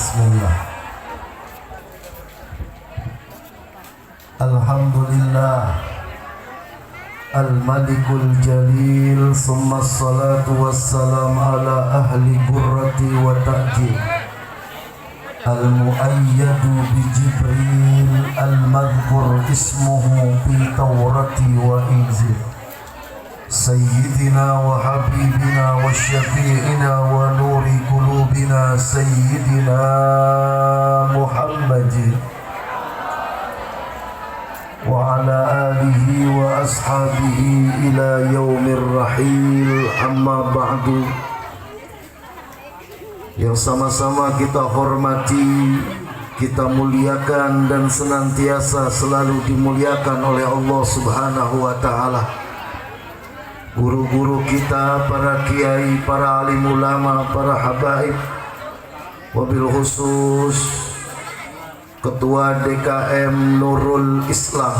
Bismillah. Alhamdulillah Al-Malikul Jalil, summa salatu wassalam ala ahli gurrati wa ta'jil, Al-Mu'ayyadu bi Jibril, Al-Madhkur ismuhu fi Tawrati wa Injil, Sayyidina wa Habibina wa Syafi'ina wa Nuri Qulubina Sayyidina Muhammadin wa ala alihi wa ashabihi ila yaumir rahil, amma ba'du. Yang sama-sama kita hormati, kita muliakan dan senantiasa selalu dimuliakan oleh Allah Subhanahu wa ta'ala. Guru-guru kita, para kiai, para alim ulama, para habaib, wabil khusus Ketua DKM Nurul Islam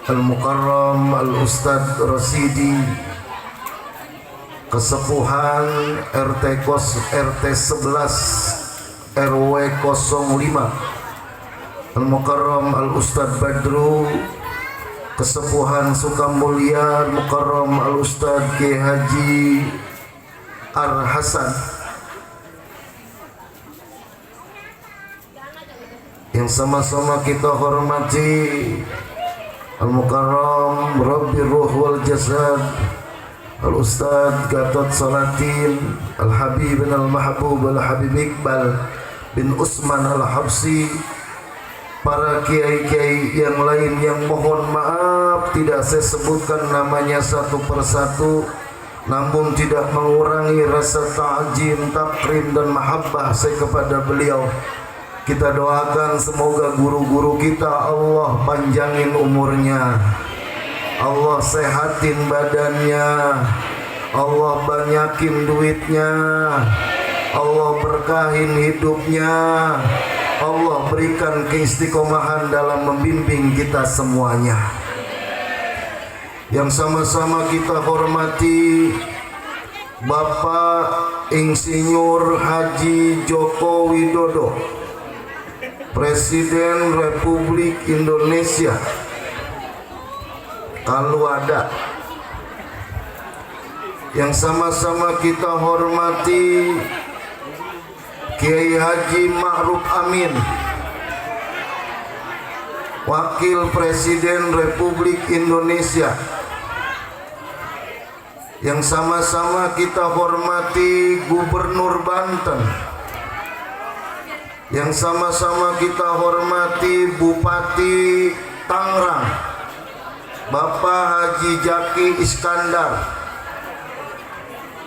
Al-Mukarram Al-Ustadz Rasidi, Kesepuhan RT 11 RW 05 Al-Mukarram Al-Ustadz Badru, Kesepuhan Sukamulya Al-Mukarram Al-Ustadz Ki Haji Ar-Hasan, yang sama-sama kita hormati Al-Mukarram Rabbi Ruh wal Jasad Al-Ustadz Gatot Salatin Al-Habib bin Al-Mahbub Al-Habib Iqbal bin Usman Al-Habsi, para kiai-kiai yang lain yang mohon maaf tidak saya sebutkan namanya satu persatu, namun tidak mengurangi rasa ta'zim, takrim dan mahabbah saya kepada beliau. Kita doakan semoga guru-guru kita Allah panjangin umurnya, Allah sehatin badannya, Allah banyakin duitnya, Allah berkahin hidupnya, Allah berikan keistiqomahan dalam membimbing kita semuanya. Yang sama-sama kita hormati Bapak Insinyur Haji Joko Widodo, Presiden Republik Indonesia, kalau ada. Yang sama-sama kita hormati Kiai Haji Ma'ruf Amin, Wakil Presiden Republik Indonesia. Yang sama-sama kita hormati Gubernur Banten. Yang sama-sama kita hormati Bupati Tangerang, Bapak Haji Jaki Iskandar.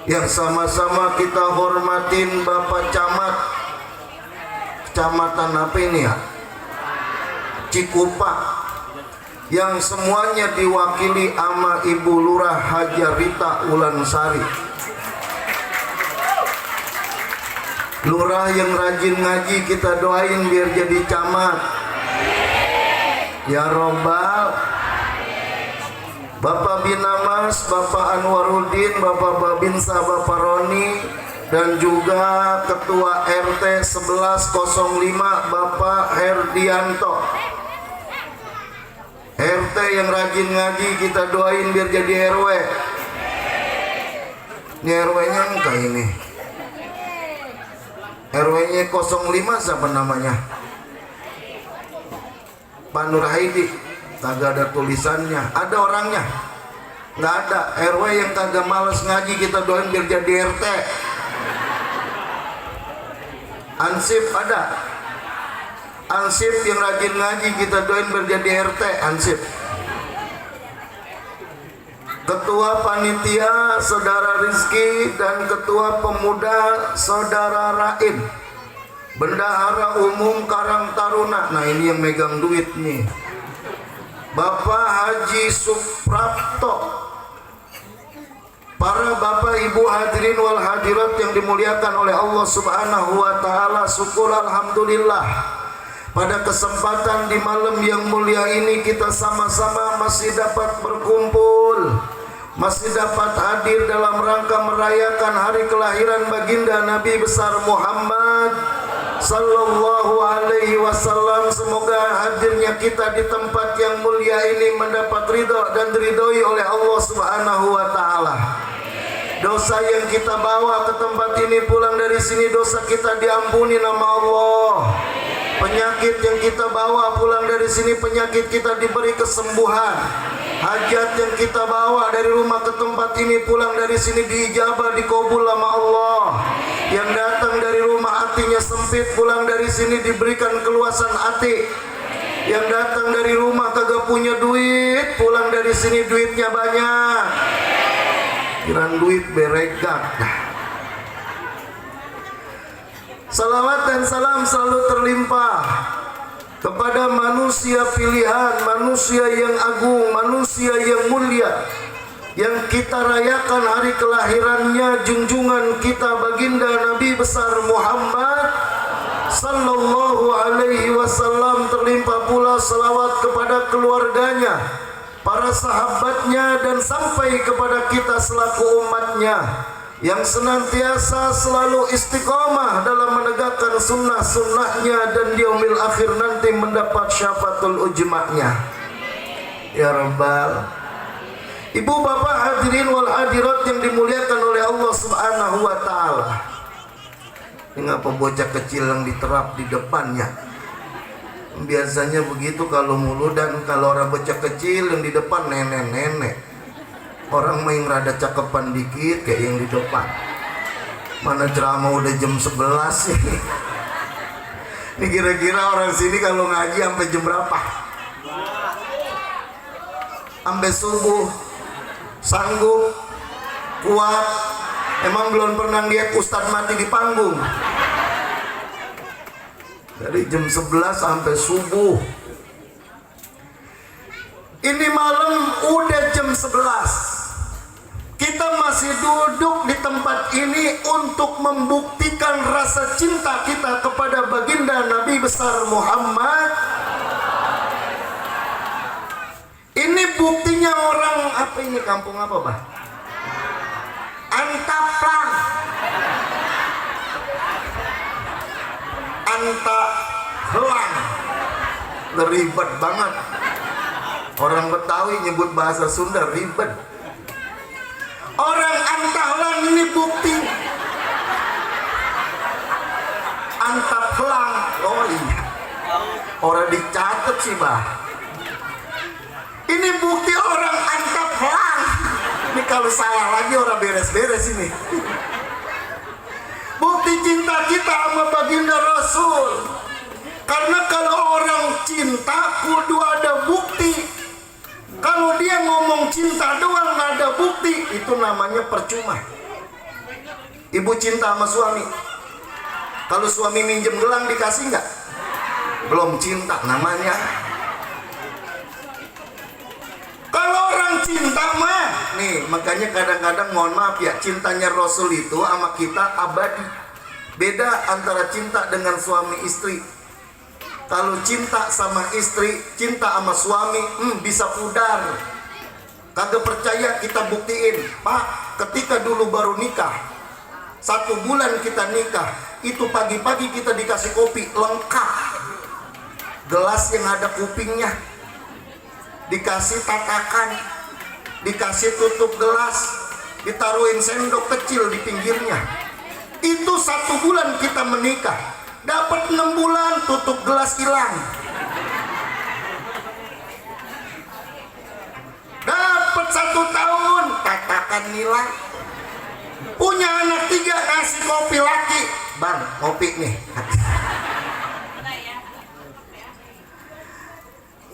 Yang sama-sama kita hormatin Bapak Camat, Kecamatan apa ini ya? Cikupa, yang semuanya diwakili ama Ibu Lurah Haja Rita Ulansari. Lurah yang rajin ngaji kita doain biar jadi camat, ya Robbal. Bapak Binamas, Bapak Anwaruddin, Bapak Babinsa, Bapak Roni, dan juga Ketua RT 1105 Bapak Herdianto. RT yang rajin ngaji kita doain biar jadi RW. Ini RW-nya enggak ini. RW-nya 05 siapa namanya? Pak Nur Haidi. Kagak ada tulisannya. Ada orangnya? Nggak ada. RW yang kagak males ngaji kita doain biar jadi RT. Ansip ada? Ansip yang rajin ngaji kita doain biar jadi RT. Ansip. Ketua Panitia Saudara Rizki dan Ketua Pemuda Saudara Rain, Bendahara Umum Karang Taruna. Nah ini yang megang duit nih, Bapak Haji Suprapto. Para bapak ibu hadirin wal hadirat yang dimuliakan oleh Allah Subhanahu wa ta'ala, syukur alhamdulillah pada kesempatan di malam yang mulia ini kita sama-sama masih dapat berkumpul, masih dapat hadir dalam rangka merayakan hari kelahiran baginda Nabi besar Muhammad Sallallahu alaihi wasallam. Semoga hadirnya kita di tempat yang mulia ini mendapat ridho dan diridhoi oleh Allah Subhanahu wa taala. Dosa yang kita bawa ke tempat ini, pulang dari sini dosa kita diampuni nama Allah. Penyakit yang kita bawa pulang dari sini, penyakit kita diberi kesembuhan. Hajat yang kita bawa dari rumah ke tempat ini, pulang dari sini diijabah, dikabul sama Allah. Yang datang dari rumah hatinya sempit, pulang dari sini diberikan keluasan hati. Yang datang dari rumah kagak punya duit, pulang dari sini duitnya banyak. Kiran duit beregat. Salawat dan salam selalu terlimpah kepada manusia pilihan, manusia yang agung, manusia yang mulia, yang kita rayakan hari kelahirannya, junjungan kita baginda Nabi besar Muhammad sallallahu alaihi wasallam. Terlimpah pula salawat kepada keluarganya, para sahabatnya, dan sampai kepada kita selaku umatnya yang senantiasa selalu istiqomah dalam menegakkan sunnah-sunnahnya dan di yaumil akhir nanti mendapat syafaatul ujma'nya ya Rabbal. Ibu bapak hadirin wal hadirat yang dimuliakan oleh Allah Subhanahu wa taala. Mengapa bocah kecil yang diterap di depannya? Biasanya begitu kalau mulu, dan kalau orang bocah kecil yang di depan nenek-nenek. Orang main rada cakepan dikit kayak yang di depan. Mana ceramah udah jam 11 ini. Ini kira-kira orang sini kalau ngaji sampai jam berapa? Sampai subuh. Sanggup? Kuat? Emang belum pernah lihat Ustadz mati di panggung? Dari jam 11 sampai subuh. Ini malam udah jam 11. Kita masih duduk di tempat ini untuk membuktikan rasa cinta kita kepada baginda Nabi besar Muhammad. Ini buktinya orang apa ini, kampung apa bah? Antaplang. Antaplang. Ribet banget. Orang Betawi nyebut bahasa Sunda ribet. Orang Antaplang ini bukti. Antaplang. Oh iya. Orang dicatat sih bah. Ini bukti orang Antaplang. Ini kalau salah lagi orang beres-beres ini. Bukti cinta kita sama baginda Rasul. Karena kalau orang cinta kudu ada bukti. Kalau dia ngomong cinta doang nggak ada bukti, itu namanya percuma. Ibu cinta sama suami, kalau suami minjem gelang dikasih nggak? Belum cinta namanya. Kalau orang cinta mah, nih makanya kadang-kadang mohon maaf ya, cintanya Rasul itu sama kita abadi. Beda antara cinta dengan suami istri. Kalau cinta sama istri, cinta sama suami, bisa pudar. Kagak percaya kita buktiin. Pak, ketika dulu baru nikah, 1 bulan kita nikah, itu pagi-pagi kita dikasih kopi lengkap. Gelas yang ada kupingnya, dikasih tatakan, dikasih tutup gelas, ditaruhin sendok kecil di pinggirnya. Itu 1 bulan kita menikah. Dapat 6 bulan tutup gelas hilang. Dapat 1 tahun tatakan hilang. Punya anak 3 ngasih kopi laki. Bang, kopi nih.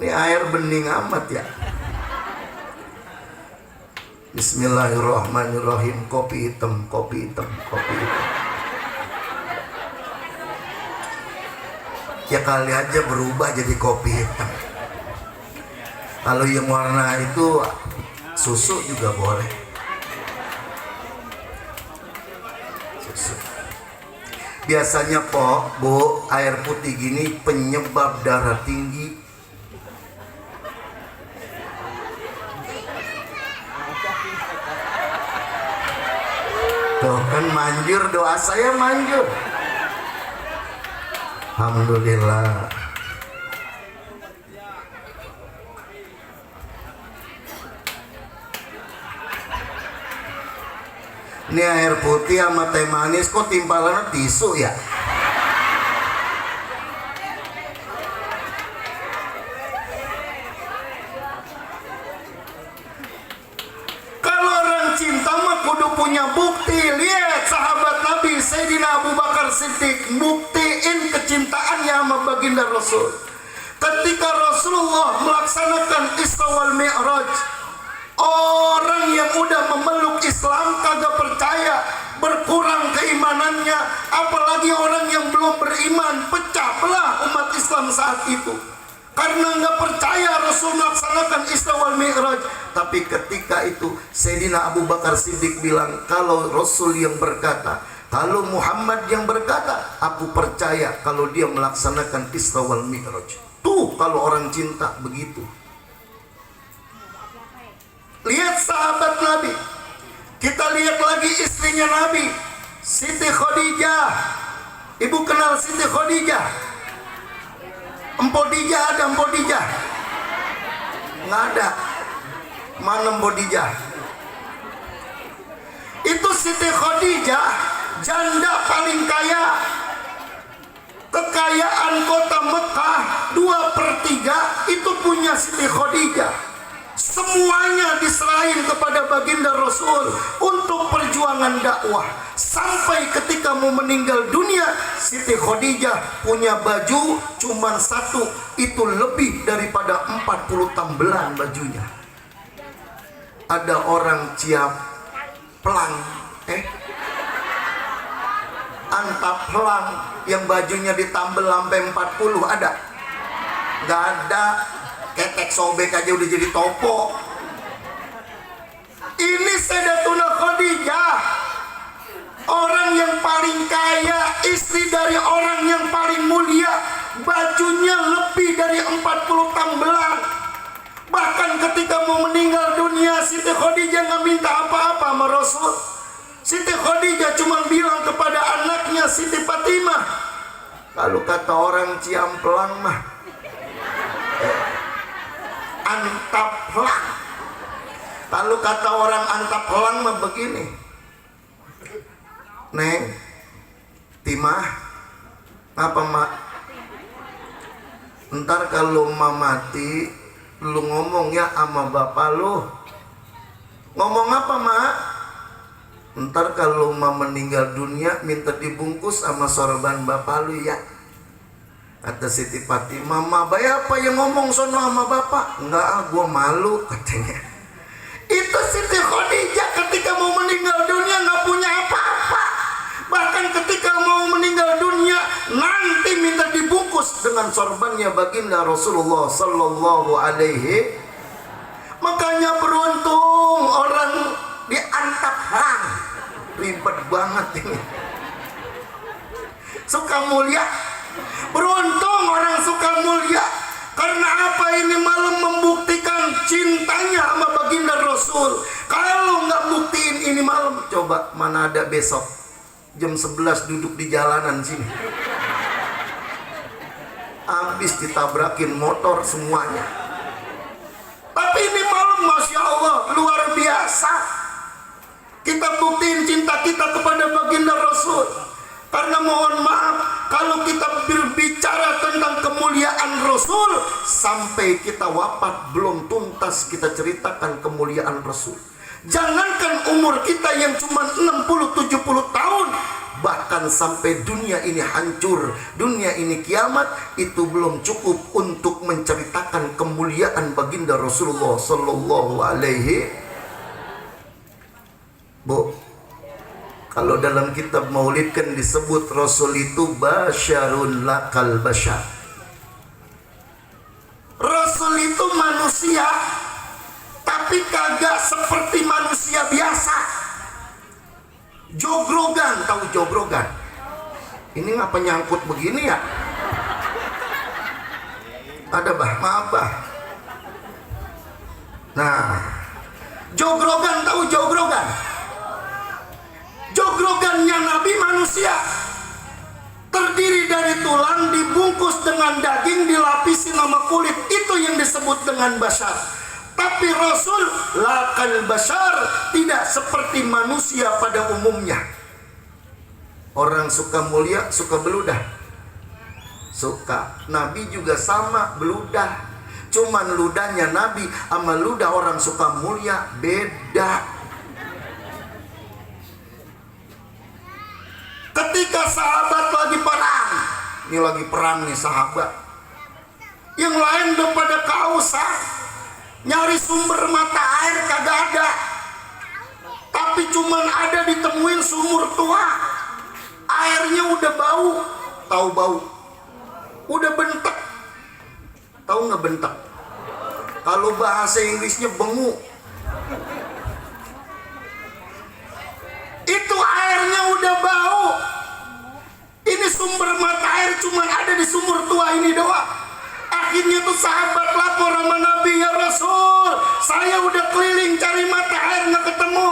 Ini air bening amat ya. Bismillahirrahmanirrahim. Kopi hitam, kopi hitam, kopi hitam. Ya kali aja berubah jadi kopi hitam. Kalau yang warna itu susu juga boleh. Susu. Biasanya Bu, air putih gini penyebab darah tinggi. Tuh kan manjur, doa saya manjur. Alhamdulillah. Ini air putih sama teh manis kok timpalannya tisu ya? Kalau orang cinta mah kudu punya bukti. Lihat sahabat Nabi Sayyidina Abu Bakar Siddiq buktiin kecintaannya sama baginda Rasul. Ketika Rasulullah melaksanakan Isra wal Mi'raj, orang yang udah memeluk Islam kagak percaya, berkurang keimanannya, apalagi orang yang belum beriman. Pecah belah umat Islam saat itu karena nggak percaya Rasul melaksanakan Isra wal Mi'raj. Tapi ketika itu Sayyidina Abu Bakar Siddiq bilang, kalau Rasul yang berkata, kalau Muhammad yang berkata, aku percaya kalau dia melaksanakan Isra wal Mi'raj. Tuh kalau orang cinta begitu. Lihat sahabat Nabi. Kita lihat lagi istrinya Nabi, Siti Khadijah. Ibu kenal Siti Khadijah? Empodijah ada Empodijah? Nggak ada. Mana Empodijah? Itu Siti Khadijah, janda paling kaya. Kekayaan kota Mekah 2/3 itu punya Siti Khadijah. Semuanya diserahin kepada baginda Rasul untuk perjuangan dakwah. Sampai ketika mau meninggal dunia, Siti Khadijah punya baju cuman satu, itu lebih daripada 40 tambelan bajunya. Ada orang ciap pelang, antap pelang yang bajunya ditambel sampai 40, ada? Nggak ada. Ketek sobek aja udah jadi topo. Ini Sayyidatuna Khadijah, orang yang paling kaya, istri dari orang yang paling mulia, bajunya lebih dari 40 tambelan. Bahkan ketika mau meninggal dunia, Siti Khadijah nggak minta apa-apa sama Rasul. Siti Khadijah cuma bilang kepada anaknya Siti Fatimah, kalau kata orang Ciamplang mah antap pelang. Lalu kata orang antap pelang mah begini, Neng, Timah, apa mak? Ntar kalau ma mati, lu ngomong ya sama bapak lu. Ngomong apa mak? Ntar kalau ma meninggal dunia, minta dibungkus sama sorban bapak lu ya. Kata Siti Fatimah, mama bayar apa yang ngomong sono sama bapak? Enggak, gua malu katanya. Itu Siti Khadijah ketika mau meninggal dunia nggak punya apa-apa. Bahkan ketika mau meninggal dunia nanti minta dibungkus dengan sorbannya baginda Rasulullah Sallallahu Alaihi. Makanya beruntung orang diantap hang. Ribet banget ini. Suka mulia. Beruntung orang suka mulia. Karena apa? Ini malam membuktikan cintanya sama baginda Rasul. Kalau nggak buktiin ini malam, coba mana ada besok jam 11 duduk di jalanan sini, habis ditabrakin motor semuanya. Tapi ini malam Masya Allah luar biasa. Kita buktiin cinta kita kepada baginda Rasul. Karena mohon maaf, kalau kita berbicara tentang kemuliaan Rasul, sampai kita wafat belum tuntas kita ceritakan kemuliaan Rasul. Jangankan umur kita yang cuma 60-70 tahun, bahkan sampai dunia ini hancur, dunia ini kiamat, itu belum cukup untuk menceritakan kemuliaan baginda Rasulullah Sallallahu Alaihi. Bu, kalau dalam kitab Maulid kan disebut Rasul itu basyarun lakal basyar. Rasul itu manusia, tapi kagak seperti manusia biasa. Jogrogan, tahu jogrogan? Ini ngapa nyangkut begini ya? Ada bah, maaf bah. Nah, jogrogan, tahu jogrogan? Jogrogannya Nabi manusia, terdiri dari tulang, dibungkus dengan daging, dilapisi nama kulit. Itu yang disebut dengan bashar. Tapi Rasul lakal bashar, tidak seperti manusia pada umumnya. Orang suka mulia, suka beludah. Suka. Nabi juga sama, beludah. Cuman ludahnya Nabi sama ludah orang suka mulia beda. Ketika sahabat lagi perang, ini lagi perang nih sahabat, yang lain udah pada kehausan, nyari sumber mata air kagak ada, tapi cuman ada ditemuin sumur tua, airnya udah bau, tahu bau, udah bentek, tahu nggak bentek? Kalau bahasa Inggrisnya bengu. Itu airnya udah bau. Ini sumber mata air cuma ada di sumur tua ini doang. Akhirnya tuh sahabat lapor sama Nabi, ya Rasul, saya udah keliling cari mata air nggak ketemu.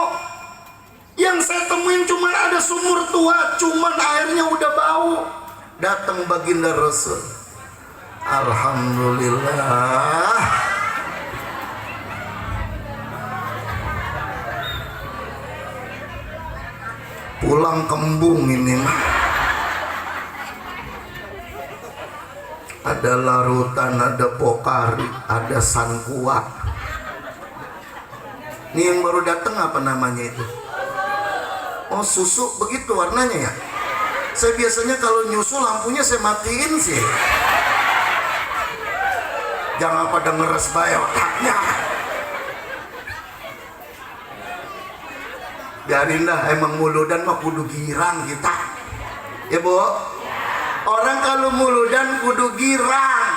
Yang saya temuin cuma ada sumur tua, cuman airnya udah bau. Datang baginda Rasul. Alhamdulillah. Pulang kembung ini mah. Ada larutan, ada pokari, ada sankuak. Ini yang baru datang apa namanya itu? Oh, susu begitu warnanya ya? Saya biasanya kalau nyusu lampunya saya matiin sih. Jangan pada ngeres bae otaknya. Biarin dah, emang muludan mah kudu girang kita. Ya Bu? Orang kalau muludan kudu girang.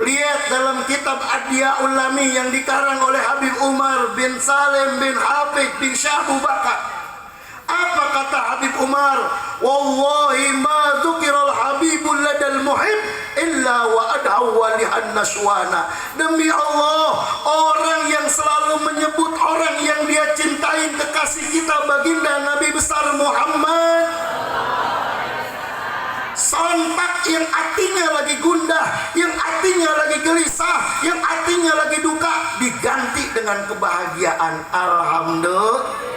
Lihat dalam kitab Adya Ulami yang dikarang oleh Habib Umar bin Salim bin Habib bin Syah Abu Bakar. Apa kata Habib Umar? Wallahi ma dzukirul habibul ladal muhib illa wa ad'u walihan naswana. Demi Allah, orang yang selalu menyebut orang yang dia cintain, kekasih kita baginda Nabi besar Muhammad, sontak yang hatinya lagi gundah, yang hatinya lagi gelisah, yang hatinya lagi duka, diganti dengan kebahagiaan. Alhamdulillah.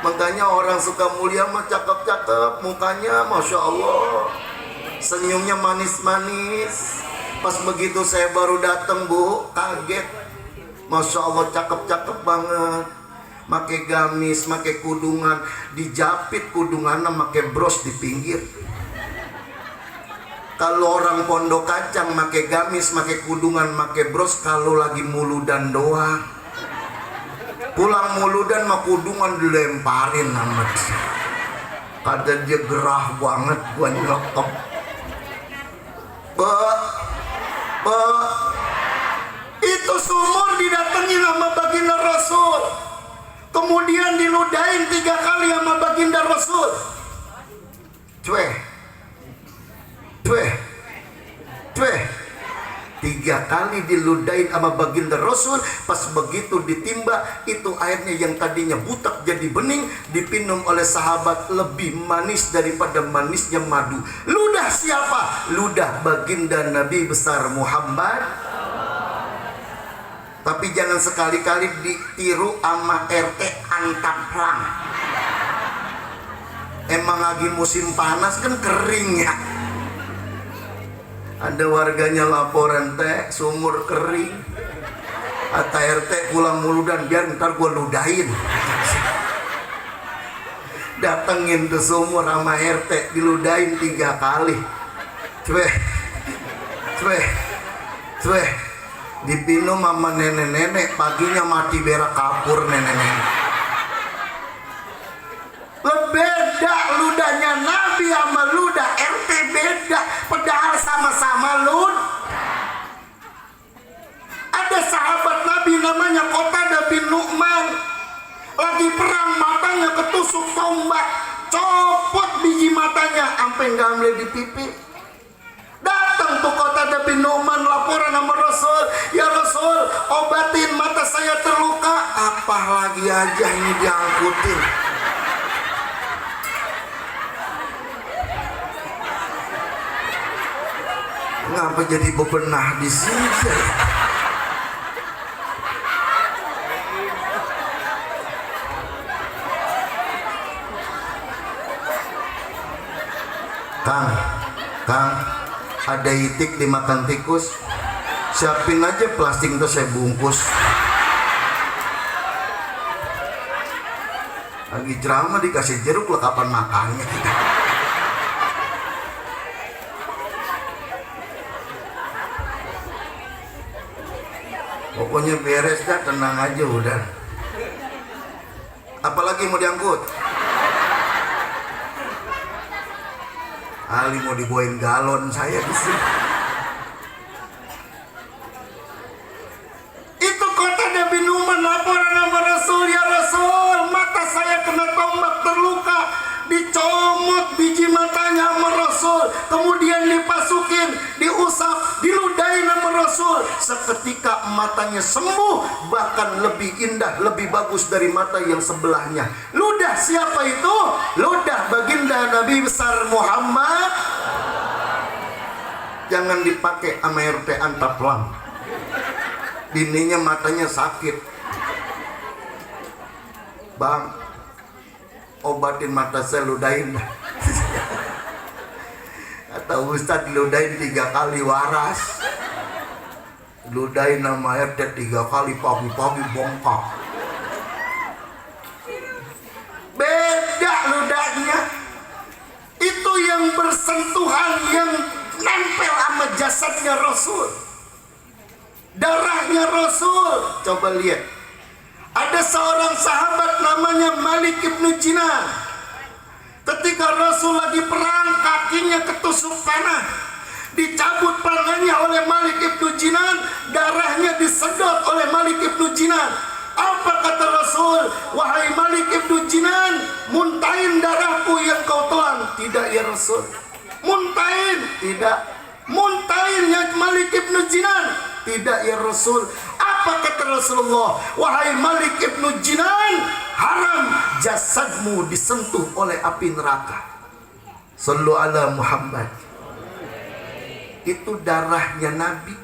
Makanya orang suka mulia mah cakep-cakep, mukanya Masya Allah, senyumnya manis-manis. Pas begitu saya baru datang Bu, kaget. Masya Allah cakep-cakep banget. Make gamis, make kudungan, dijapit kudungannya, make bros di pinggir. Kalau orang pondok kacang make gamis, make kudungan, make bros kalau lagi muludan doang. Pulang muludan mah kudungan dilemparin amat. Kata dia gerah banget, gua nyelekep. Itu sumur didatengin sama baginda Rasul. Kemudian diludahin 3 kali sama baginda Rasul. Cueh. 3 kali diludahin sama baginda Rasul. Pas begitu ditimba, itu airnya yang tadinya butek jadi bening, dipinum oleh sahabat lebih manis daripada manisnya madu. Ludah siapa? Ludah baginda Nabi besar Muhammad. Tapi jangan sekali-kali ditiru sama RT Antaplang. Emang lagi musim panas kan kering ya. Ada warganya laporan teh sumur kering. Kata RT pulang muludan, biar ntar gue ludahin. Datengin ke sumur sama RT, diludahin 3 kali. Cueh. Dipinum sama nenek-nenek, paginya mati berak kapur nenek-nenek. Beda ludahnya Nabi sama ludah RT beda, padahal sama-sama lud. Ada sahabat Nabi namanya Qatadah bin Nu'man, lagi perang, matanya ketusuk tombak, copot biji matanya sampai ngambil di pipi. Datang tuh Qatadah bin Nu'man laporan sama Rasul, ya Rasul, obatin mata saya terluka. Apa lagi aja ini diangkutin. Ngapa jadi bebenah di sini? Kang, ada itik dimakan tikus. Siapin aja plastik itu saya bungkus. Lagi ceramah dikasih jeruk lah kapan makannya kita. Pokoknya beres dah, tenang aja udah. Apalagi mau diangkut? Ali mau dibawain galon saya di sini. Itu kota Nabi Numan, laporan nama Rasul, ya Rasul, mata saya kena tombak terluka, dicomot biji matanya sama Rasul, kemudian dipasukin, diusap, diludahin sama Rasul. Seketika matanya sembuh, bahkan lebih indah, lebih bagus dari mata yang sebelahnya. Ludah siapa itu? Ludah baginda Nabi besar Muhammad. Jangan dipakai sama RT Antaplang. Bininya matanya sakit. Bang, obatin mata saya, ludahin. Kata Ustadz, ludahin 3 kali waras. Ludahin nama RT 3 kali, pagi-pagi bongkak. Beda ludahnya. Itu yang bersentuhan, yang nempel sama jasadnya Rasul, darahnya Rasul. Coba lihat, ada seorang sahabat namanya Malik ibnu Jinan. Ketika Rasul lagi perang, kakinya ketusuk panah, dicabut panahnya oleh Malik ibnu Jinan, darahnya disedot oleh Malik ibnu Jinan. Apa kata Rasul? Wahai Malik ibnu Jinan, muntahin darahku yang kau telan. Tidak ya Rasul. Muntahin? Tidak. Muntahin ya Malik ibnu Jinan? Tidak ya Rasul. Apa kata Rasulullah? Wahai Malik ibnu Jinan, haram jasadmu disentuh oleh api neraka. Sallu ala Muhammad. Itu darahnya Nabi.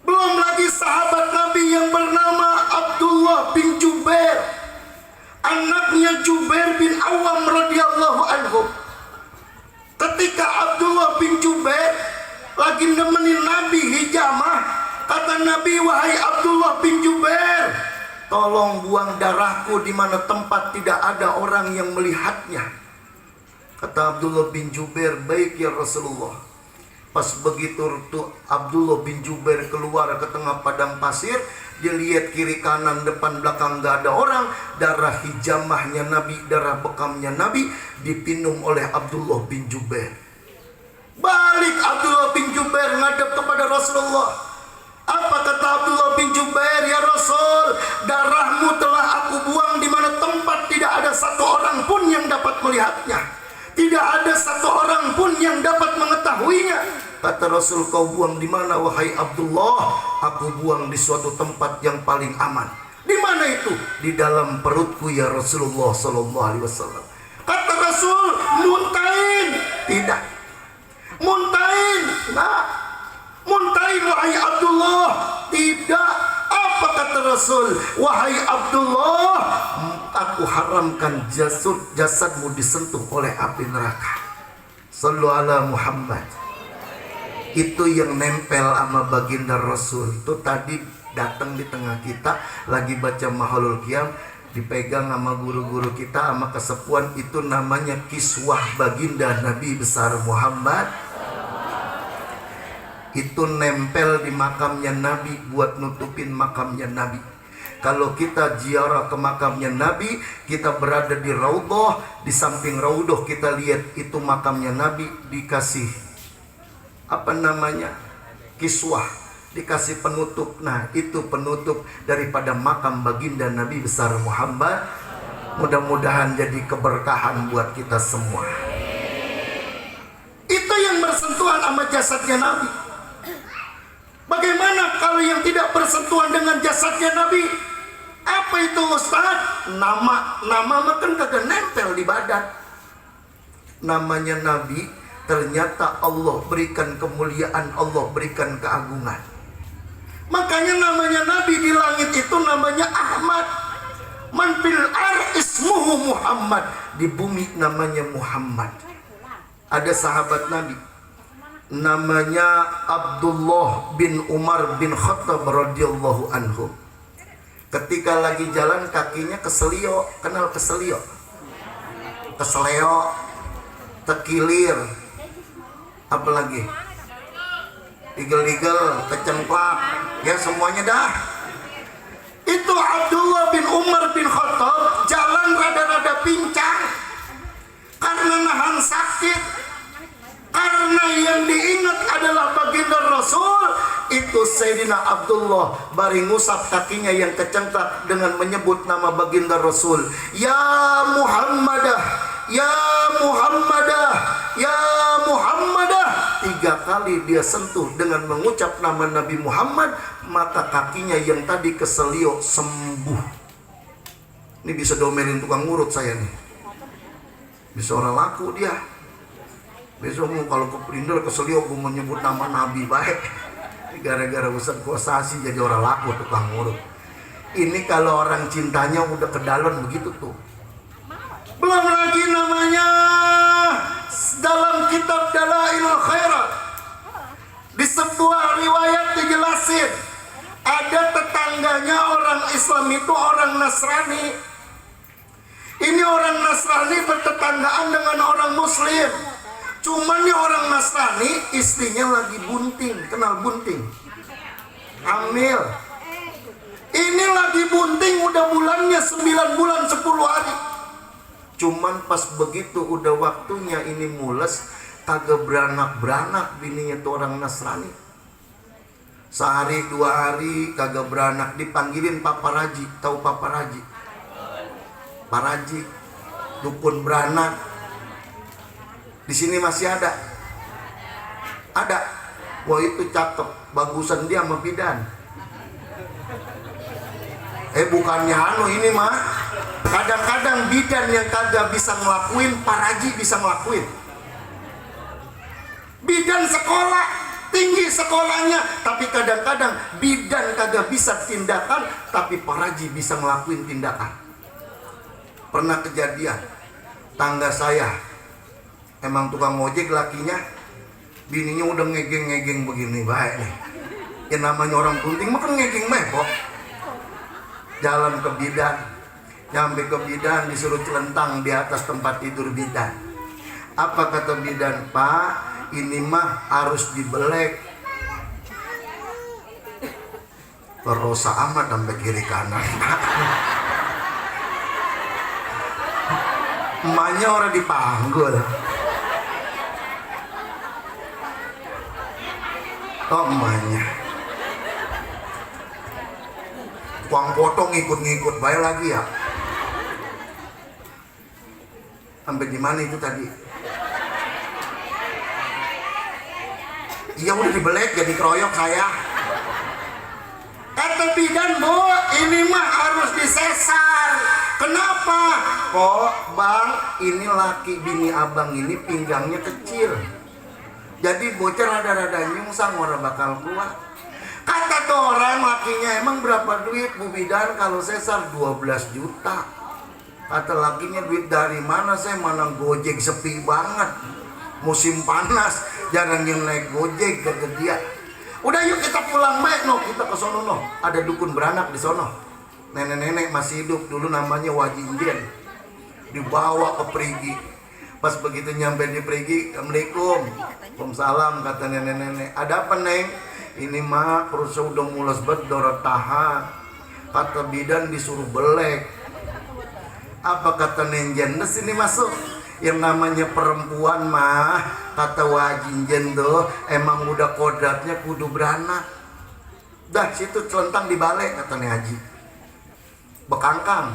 Belum lagi sahabat Nabi yang bernama Abdullah bin Jubair, anaknya Jubair bin Awam radhiyallahu anhu. Ketika Abdullah bin Jubair lagi nemenin Nabi hijamah, kata Nabi, wahai Abdullah bin Jubair, tolong buang darahku di mana tempat tidak ada orang yang melihatnya. Kata Abdullah bin Jubair, baik ya Rasulullah. Pas begitu tuh Abdullah bin Jubair keluar ke tengah padang pasir, dia lihat kiri kanan depan belakang gak ada orang. Darah hijamahnya Nabi, darah bekamnya Nabi dipinum oleh Abdullah bin Jubair. Balik Abdullah bin Jubair ngadep kepada Rasulullah. Apa kata Abdullah bin Jubair? Ya Rasul, darahmu telah aku buang di mana tempat tidak ada satu orang pun yang dapat melihatnya. Tidak ada satu orang pun yang dapat mengetahuinya. Kata Rasul, kau buang di mana wahai Abdullah? Aku buang di suatu tempat yang paling aman. Di mana itu? Di dalam perutku ya Rasulullah sallallahu alaihi wasallam. Kata Rasul, muntahin? Tidak. Muntahin? Nah, muntahin wahai Abdullah? Tidak. Apa kata Rasul? Wahai Abdullah, aku haramkan jasadmu disentuh oleh api neraka. Sallu ala Muhammad. Itu yang nempel sama baginda Rasul. Itu tadi datang di tengah kita lagi baca Mahalul Qiyam, dipegang sama guru-guru kita, sama kesepuan. Itu namanya kiswah baginda Nabi besar Muhammad. Itu nempel di makamnya Nabi buat nutupin makamnya Nabi. Kalau kita ziarah ke makamnya Nabi, kita berada di Raudhah, di samping Raudhah kita lihat itu makamnya Nabi, dikasih apa namanya? Kiswah, dikasih penutup. Nah, itu penutup daripada makam baginda Nabi besar Muhammad. Mudah-mudahan jadi keberkahan buat kita semua. Itu yang bersentuhan sama jasadnya Nabi. Bagaimana kalau yang tidak bersentuhan dengan jasadnya Nabi? Apa itu Ustaz? Nama makan kagak nempel di badan. Namanya Nabi ternyata Allah berikan kemuliaan, Allah berikan keagungan. Makanya namanya Nabi di langit itu namanya Ahmad. Man fil ar ismuhu Muhammad, di bumi namanya Muhammad. Ada sahabat Nabi namanya Abdullah bin Umar bin Khattab radhiyallahu anhu. Ketika lagi jalan kakinya keselio, kenal keselio? Keseleo, tekilir, apalagi igel-igel, kecengklak, ya semuanya dah. Itu Abdullah bin Umar bin Khattab jalan rada-rada pincang karena nahan sakit, karena yang diingat adalah baginda Rasul. Itu Sayyidina Abdullah bari ngusap kakinya yang kecengklak dengan menyebut nama baginda Rasul. Ya Muhammadah, ya Muhammadah, ya Muhammadah. 3 kali dia sentuh dengan mengucap nama Nabi Muhammad, maka kakinya yang tadi keselio sembuh. Ini bisa domelin tukang ngurut saya nih. Bisa orang laku dia. Besok mau kalau ke Perindo keselio gue menyebut nama Nabi baik. Gara-gara Ustaz Kosasi jadi orang laku tukang ngurut. Ini kalau orang cintanya udah ke dalam begitu tuh. Belum lagi namanya dalam kitab Dalailul Khairat di sebuah riwayat dijelasin ada tetangganya orang Islam itu orang Nasrani. Ini orang Nasrani bertetanggaan dengan orang Muslim. Cuman nih orang Nasrani istrinya lagi bunting, kenal bunting? Hamil. Ini lagi bunting udah bulannya 9 bulan 10 hari. Cuman pas begitu udah waktunya ini mules, kagak beranak-beranak bininya tuh orang Nasrani. Sehari 2 hari kagak beranak, dipanggilin paparaji. Tahu paparaji? Paraji, dukun beranak. Di sini masih ada. Ada. Wah itu cakep, bagusan dia sama bidan. Bukannya ini mah. Kadang-kadang bidan yang kagak bisa ngelakuin, paraji bisa ngelakuin. Bidan sekolah, tinggi sekolahnya, tapi kadang-kadang bidan kagak bisa tindakan, tapi paraji bisa ngelakuin tindakan. Pernah kejadian, tangga saya emang tukang ojek lakinya, bininya udah ngegeng-ngegeng begini baik nih. Ya namanya orang bunting makan ngegeng mepok. Jalan ke bidan, nyampe ke bidan disuruh celentang di atas tempat tidur bidan. Apa kata bidan? Pak, ini mah harus dibelek. Perosa amat sampai kiri kanan. Emaknya orang dipanggul. Oh emaknya. Kuang potong ngikut-ngikut bayar lagi ya. Sampai di mana itu tadi? Iya udah dibelek jadi keroyok saya. Kata bidan, Bu, ini mah harus disesar. Kenapa? Kok bang, ini laki bini abang ini pinggangnya kecil. Jadi bocor rada-rada nyungsang orang bakal kuat. Kata tuh orang lakinya, emang berapa duit Bu bidan kalau sesar? 12 juta. Kata lakinya, duit dari mana? Saya mana gojek sepi banget. Musim panas, jarang yang naik gojek ke dia. Udah yuk kita pulang baik no, kita ke sono no. Ada dukun beranak di sono. Nenek-nenek masih hidup, dulu namanya Wajinjen. Dibawa ke Perigi. Pas begitu nyampe di Perigi, Assalamualaikum. Waalaikumsalam, kata nenek-nenek. Ada apa neng? Ini mah perut saya udah mules banget, dorot tahan. Kata bidan disuruh belek. Apa kata nenjen? Nah sini masuk. Yang namanya perempuan mah, kata Wajinjen tuh, emang udah kodratnya kudu beranak. Dah situ celentang dibalik, kata nih Haji. Bekangkang.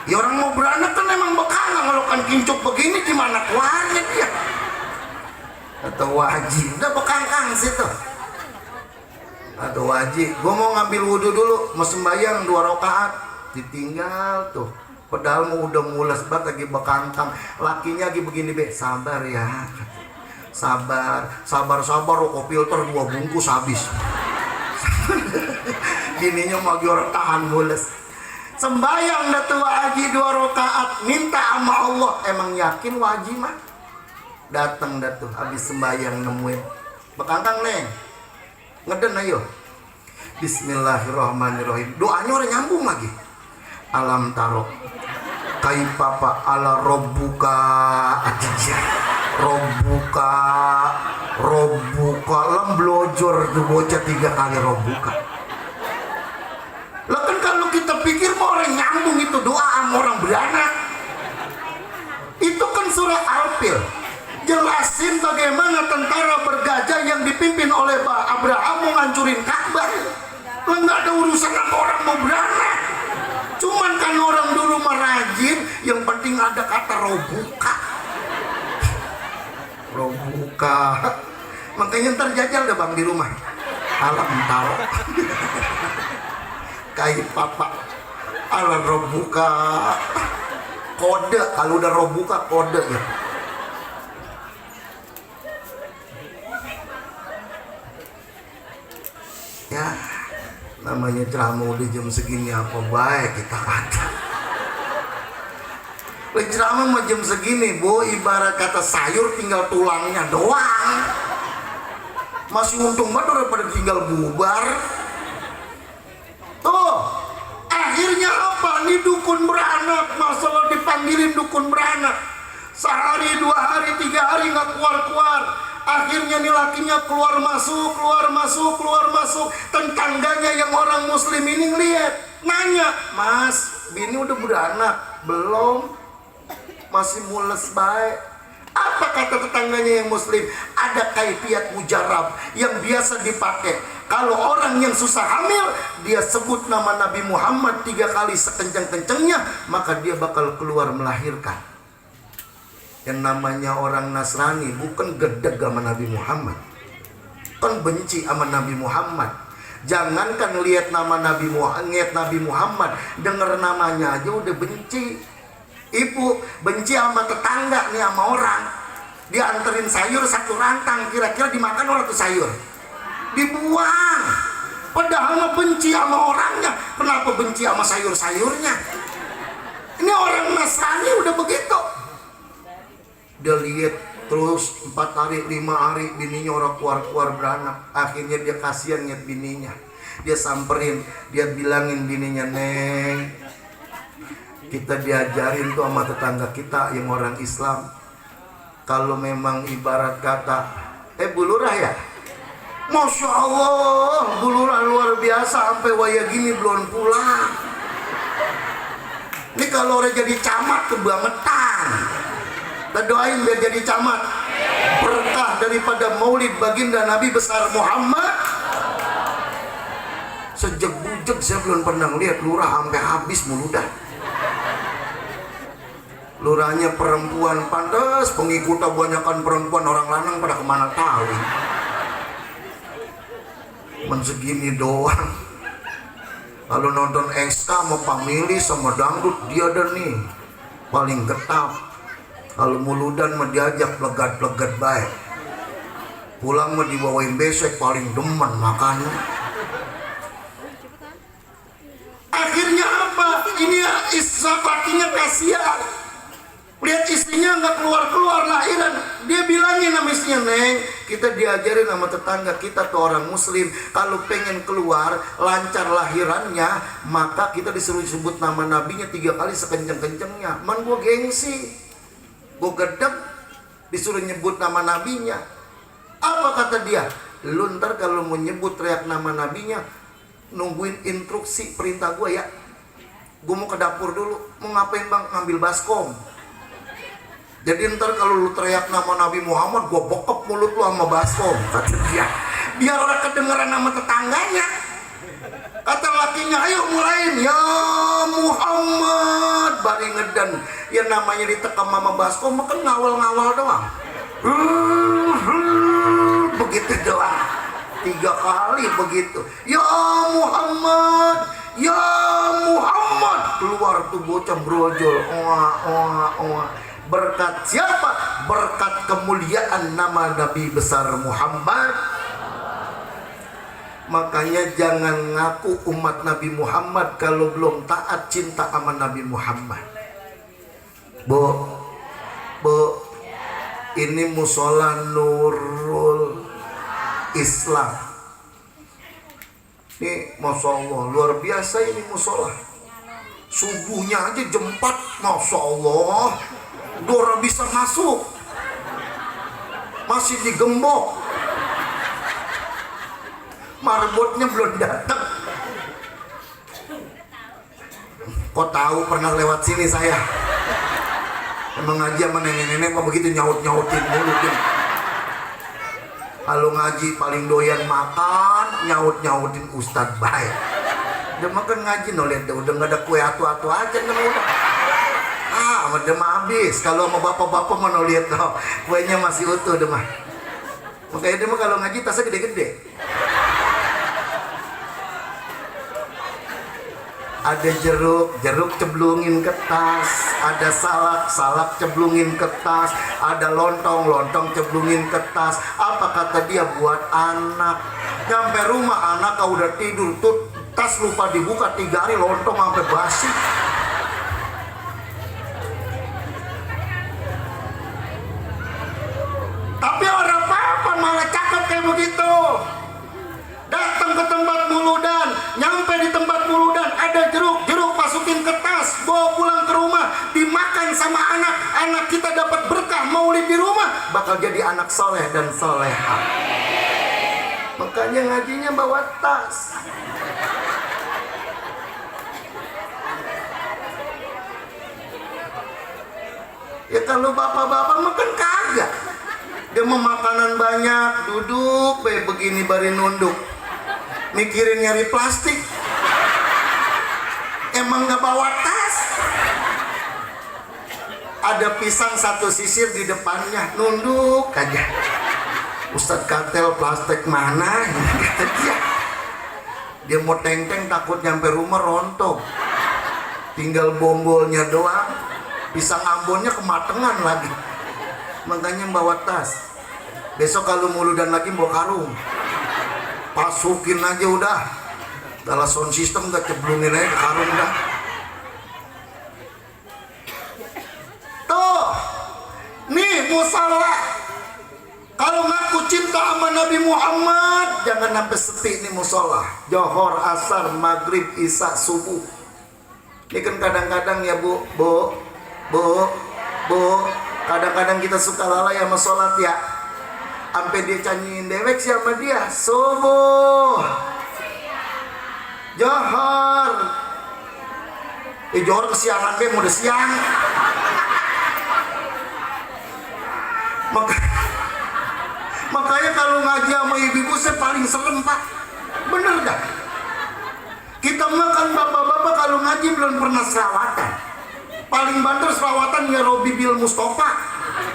Ya orang mau beranak kan emang bekangkang. Kalau kan kincuk begini gimana keluarnya dia? Kata Waji, udah bekangkang situ. Kata Waji, gue mau ngambil wudhu dulu, mau sembahyang 2 rakaat. Ditinggal tuh Padahal mau udah mules banget lagi bekantang. Lakinya lagi begini be, sabar ya. Sabar rokok filter 2 bungkus habis. Bininya mau orang tahan mules. Sembayang dah tua haji 2 rakaat, minta sama Allah. Emang yakin wajib mah? Datang dah tuh habis sembayang nemuin. Bekantang neng. Ngeden ayo. Bismillahirrahmanirrahim. Doanya udah nyambung lagi. Alam taro kaipapa ala robbuka atijah robbuka lam blojor tuh bocah 3 kali robbuka. Lah kan kalau kita pikir mau orang nyambung itu doa sama orang beranak. Itu kan surah Al-Fil jelasin bagaimana tentara bergajah yang dipimpin oleh Abraham mau ngancurin Ka'bah. Lah nggak ada urusan sama orang mau beranak. Cuman kan orang dulu merajin, yang penting ada kata robuka. Robuka. Makanya ntar jajal deh bang di rumah. Alam taro. Kayak papa. Alam robuka. Kode, kalau udah robuka kode ya. Ya. Namanya ceramah udah jam segini apa baik kita kata. Ceramah mah jam segini bu, ibarat kata sayur tinggal tulangnya doang. Masih untung banget daripada tinggal bubar. Tuh akhirnya apa nih dukun beranak, masalah dipanggilin dukun beranak. Sehari 2 hari 3 hari nggak keluar. Akhirnya nih lakinya keluar masuk. Tetangganya yang orang muslim ini ngeliat, nanya, mas, bini udah beranak? Belum, masih mules baik. Apa kata tetangganya yang muslim? Ada kaifiat mujarab yang biasa dipakai. Kalau orang yang susah hamil, dia sebut nama Nabi Muhammad 3 kali sekencang-kencangnya, maka dia bakal keluar melahirkan. Yang namanya orang Nasrani bukan gedeg sama Nabi Muhammad, kan benci sama Nabi Muhammad. Jangankan lihat nama Nabi Muhammad, dengar namanya aja udah benci. Ibu benci sama tetangga nih, sama orang dianterin sayur 1 rantang, kira-kira dimakan orang tuh sayur? Dibuang. Padahal mah benci sama orangnya, kenapa benci sama sayur-sayurnya? Ini orang Nasrani udah begitu. Dia lihat terus 4 hari 5 hari bininya orang keluar beranak. Akhirnya dia kasihan lihat bininya, dia samperin, dia bilangin bininya, neng, kita diajarin tuh sama tetangga kita yang orang Islam, kalau memang ibarat kata Bu Lurah ya, Masya Allah Bu Lurah luar biasa, sampai waya gini belum pulang. Ini kalau udah jadi camat kebangetan. Kita doain biar jadi camat, berkah daripada maulid baginda Nabi besar Muhammad. Sejak bujek saya belum pernah lihat lurah sampai habis muludah. Lurahnya perempuan, pantas pengikutnya banyakan perempuan, orang lanang pada kemana tahu. Segini doang. Kalau nonton SK sama family sama dangdut, dia ada nih paling getap. Kalau muludan mah diajak plegat-plegat baik. Pulang mah dibawain besek, paling demen makannya. Akhirnya apa? Ini sahabatnya kasihan. Lihat istrinya nggak keluar lahiran. Dia bilangin sama istrinya, neng, kita diajarin sama tetangga kita tuh orang muslim, kalau pengen keluar lancar lahirannya, maka kita disuruh sebut nama nabinya 3 kali sekenceng-kencengnya. Man gua gengsi, gue gedeg disuruh nyebut nama nabinya. Apa kata dia? Lu ntar kalau mau nyebut teriak nama nabinya, nungguin instruksi perintah gue ya. Gue mau ke dapur dulu. Mau ngapain bang? Ngambil baskom. Jadi ntar kalau lu teriak nama Nabi Muhammad, gue bokep mulut lu sama baskom, kata dia. Biar orang kedengeran nama tetangganya. Kata lakinya, ayo mulain, ya Muhammad, bari ngedan. Ya namanya ditekam sama baskom, kan ngawal-ngawal doang. Begitu doang. 3 kali begitu. Ya Muhammad, ya Muhammad. keluar tuh bocah brojol. Berkat siapa? Berkat kemuliaan nama Nabi besar Muhammad. Makanya jangan ngaku umat Nabi Muhammad kalau belum taat cinta sama Nabi Muhammad. Bu, ini musola Nurul Islam. Ini Masya Allah, luar biasa ini musola. Subuhnya aja jam 4, Masya Allah, Dora bisa masuk. Masih digembok. Marbotnya belum datang. Kok tahu pernah lewat sini saya? Emang ngaji sama nenek-nenek mah begitu, nyaut-nyautin mulut dia. Kalau ngaji paling doyan makan, nyaut-nyautin ustadz baik. Udah makan ngaji no, lihat udah nggak ada kue atu-atu aja kan udah. Udah mah habis. Kalau sama bapak-bapak mah no, lihat no, kuenya masih utuh udah mah. Makanya dia mah kalau ngaji tasnya gede-gede. Ada jeruk ceblungin ke tas, ada salak ceblungin ke tas, ada lontong ceblungin ke tas. Apa kata dia? Buat anak. Nyampe rumah anak udah tidur tuh, tas lupa dibuka 3 hari, lontong sampai basi. Tapi orang apa malah cakep kayak begitu. Datang ke tempat muludan, nyampe di tempat muludan ada jeruk masukin ke tas, bawa pulang ke rumah, dimakan sama anak kita dapat berkah maulid di rumah, bakal jadi anak soleh dan soleha. Makanya ngajinya bawa tas. Ya kalau bapak-bapak makan kagak, dia mau makanan banyak, duduk begini bari nunduk, mikirin nyari plastik. Emang gak bawa tas. Ada pisang 1 sisir di depannya, nunduk aja. Ustadz Kartel plastik mana? Dia mau teng-teng takut nyampe rumah rontok. Tinggal bombolnya doang. Pisang Ambonnya kematangan lagi. Makanya bawa tas. Besok kalau muludan lagi bawa karung. Pasukin aja udah. Dalam sound system gak ceblungin aja ke karung dah. Tuh, nih musola. Kalau ngaku cinta sama Nabi Muhammad, jangan sampai sepi nih musola. Johor, asar, maghrib, isya, subuh. Ini kan kadang-kadang ya bu, kadang-kadang kita suka lalai sama sholat ya. Sampai dia canyiin dewek sama dia. Subuh, Johor. Johor kesiangan be, udah siang. Makanya kalau ngaji sama ibu-ibu saya paling serem pak. Bener dah. Kita makan bapak-bapak kalau ngaji belum pernah selawatan. Paling banter selawatan ya Robi bil Mustafa.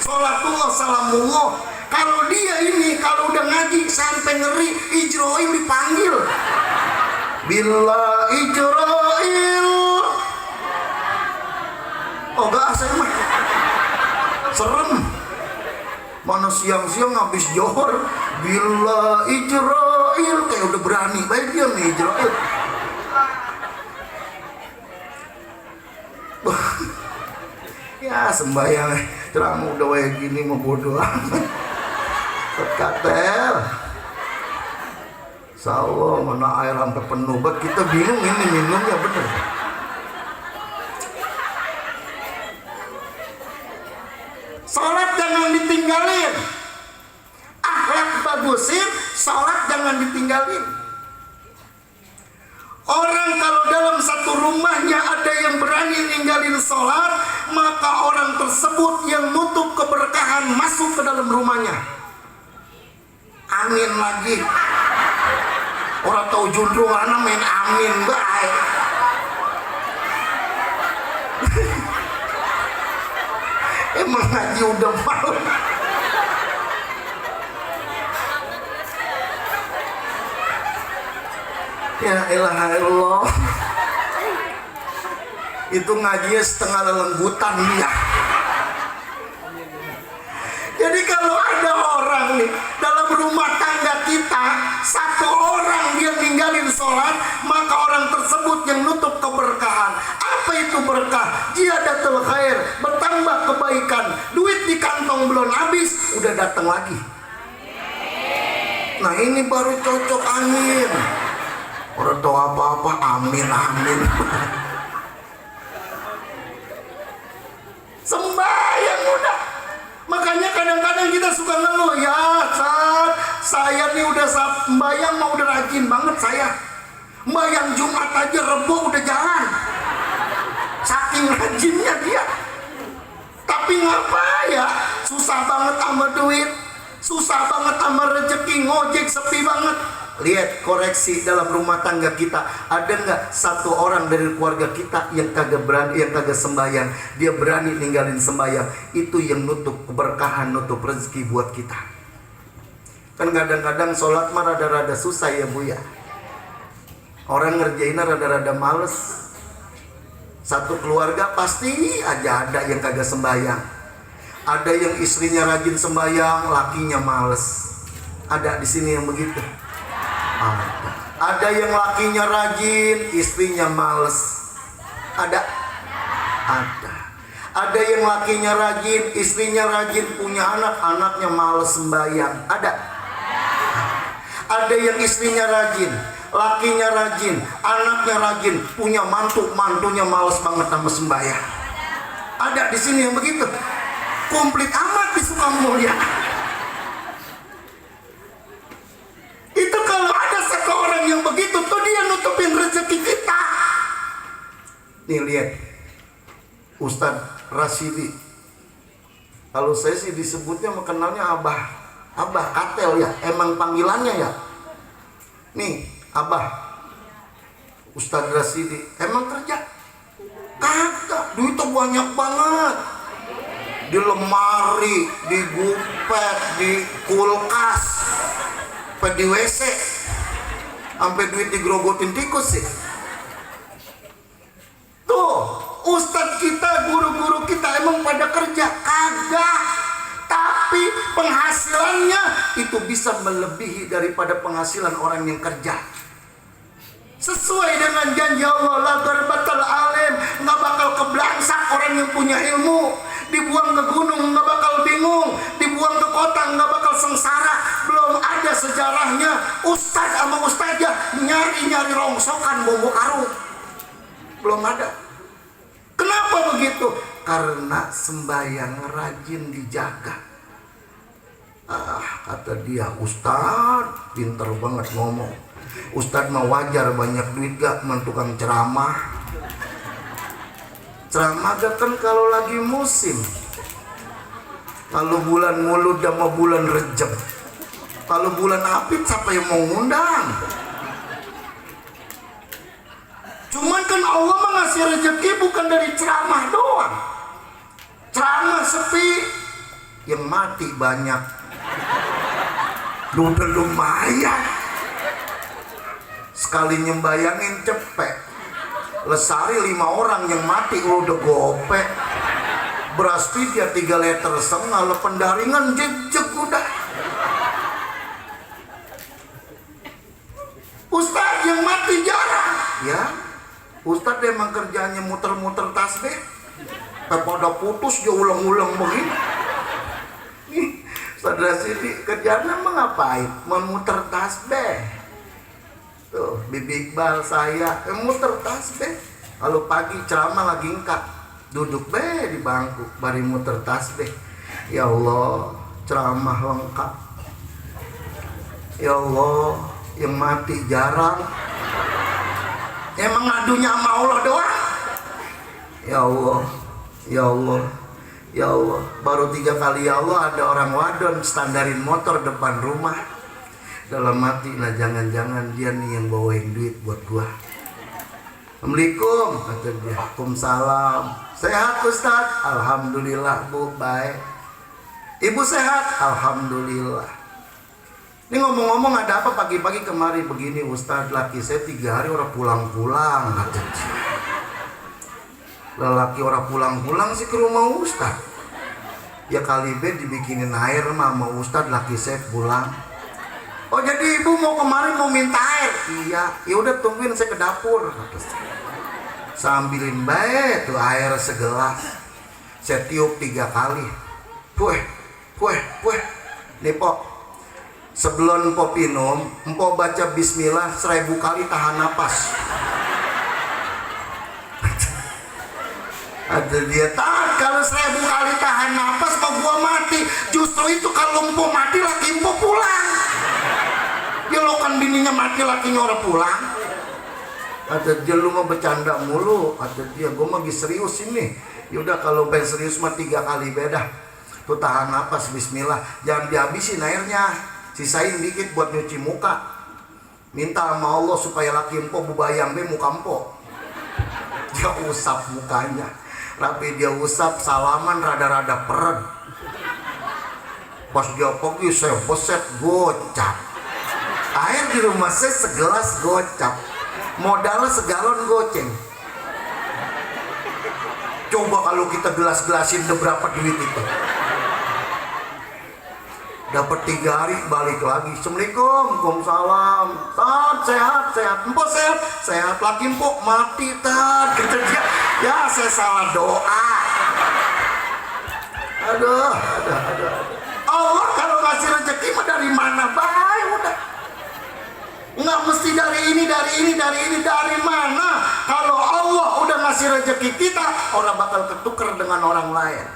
Sholatullah salamullah. Kalau dia ini kalau udah ngaji sampai ngeri, Ijroil dipanggil. Bila Ijroil. Oh gak, saya mah serem. Mana siang-siang habis Johor, bila Ijroil kayak udah berani baik dia nih Ijroil. Ya sembahyang ceramah udah kayak gini mau bodoh amat. Katel. Sawah mana air sampai penuh banget, kita bingung ini minumnya bener. Sholat jangan ditinggalin. Akhlak bagusin, sholat jangan ditinggalin. Orang kalau dalam satu rumahnya ada yang berani ninggalin sholat, maka orang tersebut yang nutup keberkahan masuk ke dalam rumahnya. Amin lagi. Orang tahu jundrung anak main amin baik. Emang ngaji udah malam. Ya ilaha illallah. Itu ngajinya setengah lelenggutan dia. Jadi kalau ada orang nih dalam rumah tangga kita, satu orang dia ninggalin sholat, maka orang tersebut yang nutup keberkahan. Apa itu berkah? Ziyadatul khair, bertambah kebaikan. Duit di kantong belum habis, udah datang lagi. Nah ini baru cocok, amin. Orang tahu apa-apa, amin, amin. Sembahyang udah. Makanya kadang-kadang kita suka ngeluh, ya Ustaz, saya nih udah sembahyang mau udah rajin banget saya. Sembahyang Jumat aja Rebo udah jalan. Saking rajinnya dia. Tapi ngapa ya? Susah banget sama duit, susah banget sama rezeki, ngojek sepi banget. Lihat koreksi dalam rumah tangga kita, ada nggak satu orang dari keluarga kita yang kagak berani, yang kagak sembahyang, dia berani ninggalin sembahyang. Itu yang nutup keberkahan, nutup rezeki buat kita. Kan kadang-kadang sholat mah rada-rada susah ya Bu ya. Orang ngerjainnya rada-rada males. Satu keluarga pasti aja ada yang kagak sembahyang. Ada yang istrinya rajin sembahyang, lakinya males. Ada di sini yang begitu. Ada yang lakinya rajin, istrinya males. Ada. Ada yang lakinya rajin, istrinya rajin, punya anak, anaknya males sembahyang. Ada yang istrinya rajin, lakinya rajin, anaknya rajin, punya mantu, mantunya males banget sama sembahyang. Ada di sini yang begitu. Komplit amat di Sukamulya. Itu kalau ada satu orang yang begitu, tuh dia nutupin rezeki kita. Nih lihat, Ustadz Rasidi. Kalau saya sih disebutnya mengenalnya Abah Katel ya. Emang panggilannya ya. Nih, Abah Ustadz Rasidi. Emang kerja? Kagak, duitnya banyak banget. Di lemari, di gupet, di kulkas, di WC, sampai duit digerogotin tikus sih. Tuh, ustadz kita, guru-guru kita emang pada kerja? Kagak. Tapi penghasilannya itu bisa melebihi daripada penghasilan orang yang kerja. Sesuai dengan janji Allah, la garbatal alim, nggak bakal keblangsak orang yang punya ilmu. Dibuang ke gunung nggak bakal bingung, dibuang ke kota nggak bakal sengsara. Belum ada sejarahnya ustadz sama ustazah nyari rongsokan bumbu karung. Belum ada. Kenapa begitu? Karena sembahyang rajin dijaga. Kata dia, ustadz pinter banget ngomong. Ustadz mah wajar banyak duit gak mentukang ceramah. Ceramah kan kalau lagi musim. Kalau bulan Mulud sama bulan Rejab. Kalau bulan Apit siapa yang mau ngundang? Cuman kan Allah mah ngasih rezeki bukan dari ceramah doang. Ceramah sepi, yang mati banyak. Udah lumayan. Sekali nyembayangin cepet. Lesari 5 orang yang mati udah gopek. Beras dia 3,5 liter, pendaringan jejek udah. Ustadz yang mati jarang. Ya, Ustadz emang kerjanya muter-muter tasbih. Pada putus dia ulang-ulang begini. Saudara Sidi kerjanya emang ngapain? Memuter tasbih. Tuh, Bibi Iqbal saya muter tasbih. Kalau pagi ceramah lagi engkak, duduk di bangku bari muter tasbih. Ya Allah, ceramah lengkap. Ya Allah, yang mati jarang. Emang ngadunya sama Allah doang. Ya Allah, ya Allah, ya Allah. Baru 3 kali ya Allah ada orang wadon standarin motor depan rumah. Dalam mati, nah jangan-jangan dia nih yang bawain duit buat gua. Assalamualaikum, kata dia. Waalaikumsalam. Sehat Ustaz? Alhamdulillah Bu, baik. Ibu sehat? Alhamdulillah. Ini ngomong-ngomong ada apa pagi-pagi kemari begini Ustaz? Laki saya 3 hari orang pulang-pulang, kata dia. lelaki orang pulang-pulang sih ke rumah Ustad. Ya kali be dibikinin air mah sama Ustad, laki saya pulang. Oh jadi ibu mau kemarin mau minta air? Iya, ya udah tungguin saya ke dapur. Sambilin baik tuh air segelas. Saya tiup 3 kali. Pueh. Nih Pok, sebelum Pok minum, Empok baca bismillah 1000 kali tahan napas. Ada dia, kalau 1000 kali tahan napas mau gua mati. Justru itu kalau Empok mati laki Empok pulang. Ya lo kan bininya mati lakinya orang pulang. Kata dia, lu mau bercanda mulu. Kata dia, gua lagi serius ini. Yaudah kalau pengen serius mah 3 kali beda. Tuh tahan napas bismillah. Jangan dihabisin airnya, sisain dikit buat nyuci muka. Minta sama Allah supaya laki Empok bubayang be muka Empok. Dia usap mukanya. Rapi dia usap, salaman rada-rada peren. Pas dia pergi saya beset gocap. Air di rumah saya segelas gocap, modalnya segalon goceng. Coba kalau kita gelas-gelasin udah berapa duit itu? Dapat 3 hari balik lagi. Assalamualaikum, waalaikumsalam. Tat sehat, Empok sehat, laki Empok mati tat. Kata dia, ya saya salah doa. Aduh. Allah kalau ngasih rezeki mah dari mana baik udah. Nggak mesti dari ini, dari mana? Kalau Allah udah ngasih rezeki kita, orang bakal ketukar dengan orang lain.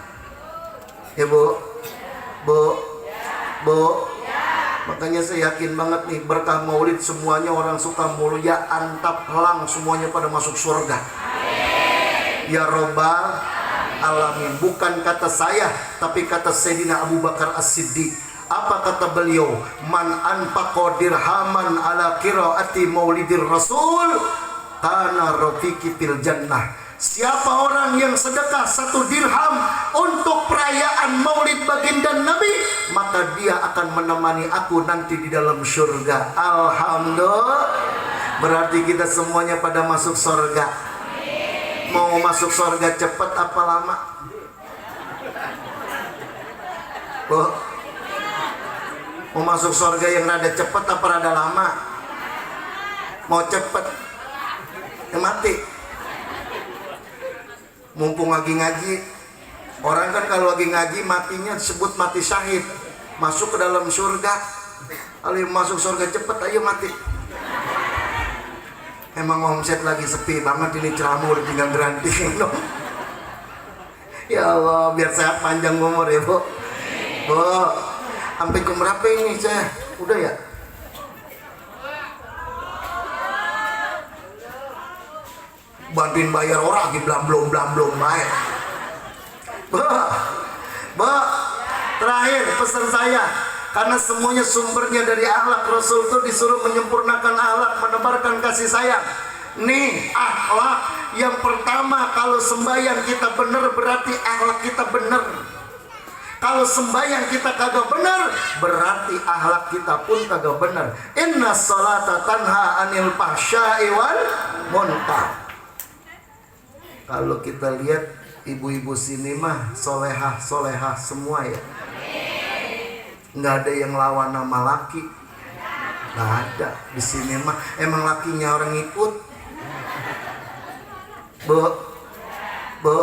Ya Bu. Makanya saya yakin banget nih berkah maulid semuanya orang suka mulia, antap helang semuanya pada masuk surga. Ya Robbal Alamin. Bukan kata saya, tapi kata Sayyidina Abu Bakar As-Siddiq. Apa kata beliau? Man anfaqa dirhaman ala qiraati maulidir rasul kana rafiqi fil jannah. Siapa orang yang sedekah 1 dirham untuk perayaan maulid baginda Nabi, maka dia akan menemani aku nanti di dalam surga. Alhamdulillah. Berarti kita semuanya pada masuk surga. Mau masuk surga cepat apa lama? Mau masuk surga yang rada cepat apa rada lama? Mau cepat ya mati. Mumpung lagi ngaji, orang kan kalau lagi ngaji matinya disebut mati syahid, masuk ke dalam surga. Kalau masuk surga cepet ayo mati. Emang omset lagi sepi banget ini, ceramah udah tinggal granting dong. Ya Allah, biar sehat panjang umur ya Bu. Sampai jam berapa ini saya? Udah ya? Bantuin bayar orang lagi belum baik. Terakhir pesan saya, karena semuanya sumbernya dari akhlak. Rasul itu disuruh menyempurnakan akhlak, menebarkan kasih sayang. Nih akhlak yang pertama, kalau sembahyang kita benar berarti akhlak kita benar. Kalau sembahyang kita kagak benar, berarti akhlak kita pun kagak benar. Inna sholata tanha anil fahsya'i wal munkar. Kalau kita lihat ibu-ibu sini mah solehah semua ya. Nggak ada yang lawan nama laki. Nggak ada di sini mah. Emang lakinya orang ikut. Bu,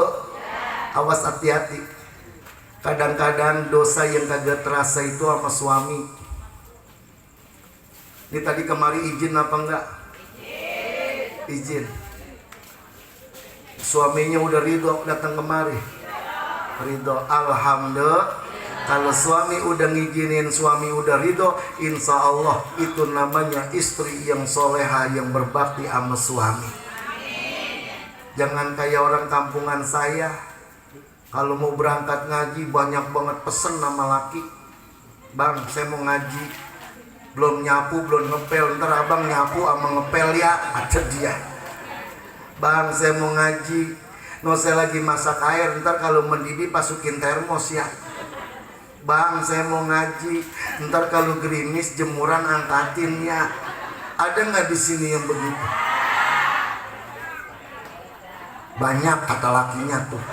awas hati-hati. Kadang-kadang dosa yang kagak terasa itu sama suami. Ini tadi kemari izin apa enggak? Izin. Suaminya udah ridho datang kemari. Ridho, alhamdulillah. Kalau suami udah ngizinin, suami udah ridho, insya Allah itu namanya istri yang soleha, yang berbakti sama suami. Jangan kayak orang kampungan saya. Kalau mau berangkat ngaji banyak banget pesen nama laki. Bang, saya mau ngaji, belum nyapu, belum ngepel. Ntar abang nyapu sama ngepel ya. Ada dia. Bang, saya mau ngaji, no saya lagi masak air, ntar kalau mendidih masukin termos ya. Bang, saya mau ngaji, ntar kalau gerimis jemuran angkatin ya. Ada nggak di sini yang begitu? Banyak kata lakinya tuh.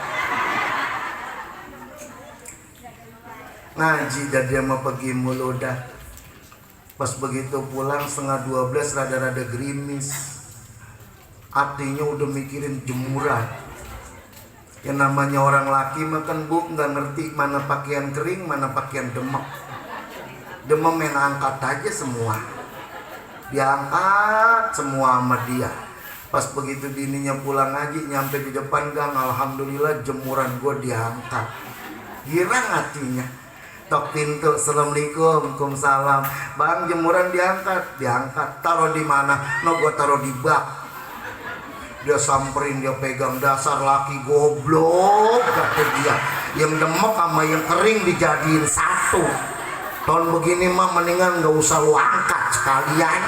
Ngaji dan dia mau pergi mulu dah. Pas begitu pulang 11:30 rada-rada gerimis. Hatinya udah mikirin jemuran. Yang namanya orang laki makan bu nggak ngerti mana pakaian kering mana pakaian demek. Demam yang angkat aja semua. Diangkat semua sama dia. Pas begitu bininya pulang ngaji nyampe di depan gang, alhamdulillah jemuran gue diangkat. Girang hatinya. Tok pintu, assalamualaikum, waalaikumsalam. Bang, jemuran diangkat. Taruh di mana? No, gue taruh di bak. Dia samperin, dia pegang, dasar laki goblok, kata dia. Yang demek sama yang kering dijadiin satu. Tahun begini mah mendingan gak usah lu angkat sekalian.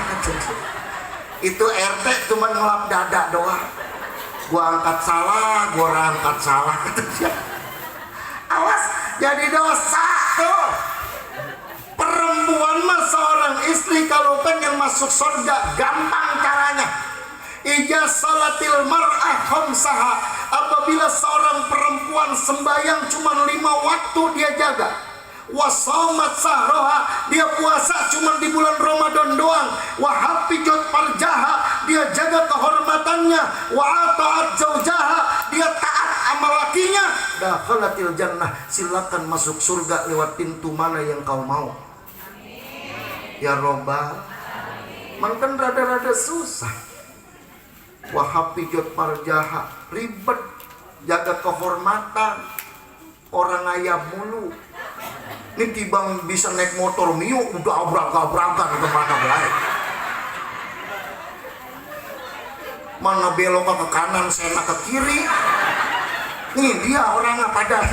Itu RT cuma ngelap dada doang. Gua angkat salah, gua angkat salah, kata dia. Awas, jadi dosa tuh. Perempuan mah seorang istri kalau pengen masuk surga gampang caranya. Ija salatil mar'ah khamsaha. Apabila seorang perempuan sembahyang cuma 5 waktu dia jaga. Wasomat sahroha, dia puasa cuma di bulan Ramadan doang. Wahafijat parjaha, dia jaga kehormatannya. Wa'ata'at zaujaha, dia taat sama lakinya. Dakhalatil jannah, silakan masuk surga lewat pintu mana yang kau mau. Ya Robbal, makan rada-rada susah. Wahafijat parjaha, ribet, jaga kehormatan. Orang ayam mulu. Ini tibang bisa naik motor Mio udah abrak-abrakan kemana baik. Mana belok ke kanan, sena ke kiri. Nih dia orangnya pada.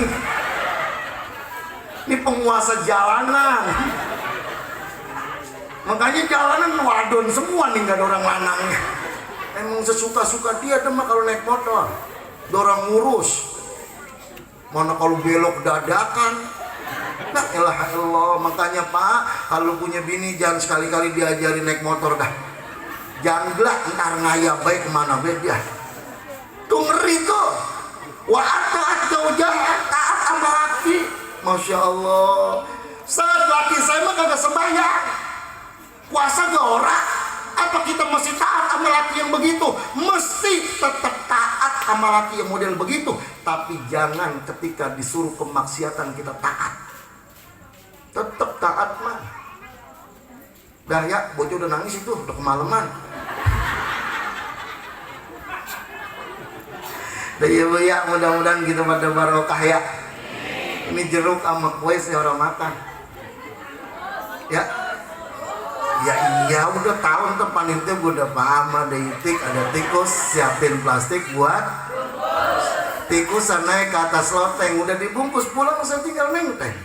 Ini penguasa jalanan. Makanya jalanan wadon semua nih, gak ada orang lanangnya. Emang sesuka-suka dia demak kalau naik motor. Dorang ngurus. Mana kalau belok dadakan. La ilaha illallah. Makanya Pak, kalau punya bini jangan sekali-kali diajari naik motor dah. Jangan gelak ntar ngayap baik kemana beda. Tuh ngeri tuh. Wa ata'at zaujaha, taat sama laki. Masya Allah. Saat laki saya mah kagak sembahyang, puasa gak ora. Apa kita masih taat sama laki yang begitu? Mesti tetap taat sama laki yang model begitu. Tapi jangan ketika disuruh kemaksiatan kita taat. Tetap taat mah. Dah ya, bocah udah nangis itu, udah kemalaman. Dah ya bu ya, mudah-mudahan kita pada barokah ya. Ini jeruk sama kue saya orang makan. Ya. Ya iya udah tahu tuh panitia gue udah paham ada itik, ada tikus, siapin plastik buat tikus naik ke atas loteng, udah dibungkus pulang saya tinggal nenteng.